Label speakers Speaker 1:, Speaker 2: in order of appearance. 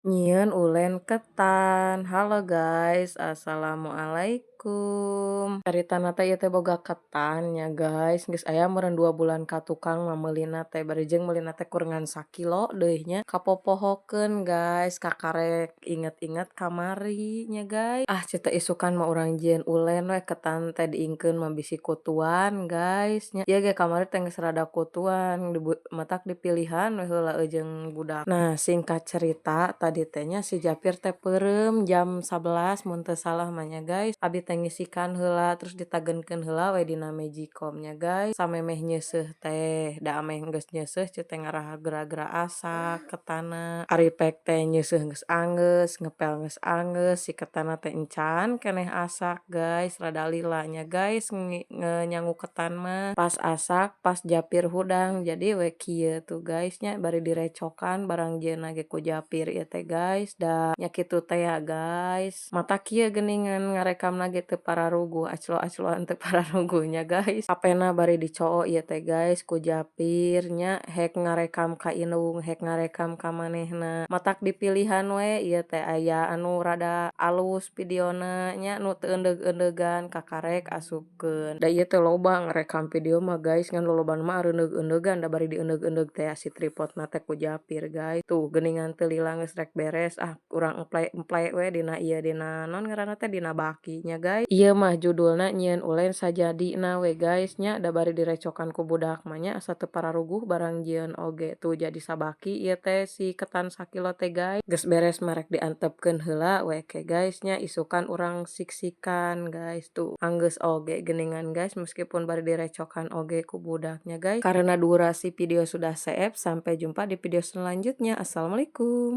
Speaker 1: Nyieun ulen ketan. Halo guys, assalamualaikum. Caritana teh ieu teh boga ketan nya guys, geus aya meureun 2 bulan ka tukang meulina teh bari jeung meulina teh kurangan sakilo deui nya. Kapopohokeun guys, kakarek inget-inget kamari nya guys. Ah cenah teh isukan mah urang jieun ulen we ketan teh diingkeun mah bisi kutuan guys nya. Ieu ge kamari teh geus rada kutuan, matak dipilihan we heula jeung budak. Nah, singkat cerita tadi teh nya si Japir teh peureum jam 11 mun teu salah mah nya guys. Abi teh ngisikan heula terus ditagenkeun heula we dina Magicom nya guys. Samemeh nyeuseuh teh, da ameh geus nyeuseuh ceuk teh ngaraha geura-geura asak ketanna. Ari pek teh nyeuseuh geus anggeus, ngepel geus anggeus, si ketanna teh encan keneh asak guys, rada lila nya guys nyangu ketan mah. Pas asak, pas Japir hudang, jadi we kieu tuh guys nya bari direcokan barang jeunna ge ku Japir ieu teh guys, da nya kitu teh ya guys. Matak kieu geuningan ngarekamna ge teu pararuguh, aclo-acloan teu pararuguh nya guys. Hapena bari dicoo ieu teh guys ku Japir nya hek ngarekam ka indung, hek ngarekam ka manehna. Matak dipilihan we ieu teh aya anu rada alus videona nya nu teu eundeug-eundeugan kakarek asupkeun. Da ieu teh loba ngarekam video mah guys, ngan lolobana mah areundeug-eundeugan da bari dieundeug-eundeug teh si tripodna teh ku Japir guys. Tuh geuningan teu lila geus rek beres, ah urang emple-emple we dina ieu dina naon ngaranna teh dina baki nya guys. Ieu mah judulna nyieun ulen sajadina we guys nya, da bari direcokan ku budak mah nya asa teu pararuguh barang jieun oge. Tuh jadi sabaki ieu teh si ketan sakilo teh guys. Geus beres mah rek diantepkeun heula we ke guys nya, isukan urang siksikan guys. Tuh anggeus oge geuningan guys meskipun bari direcokan oge ku budaknya guys. Karena durasi video sudah seueur, sampai jumpa di video selanjutnya. Assalamualaikum.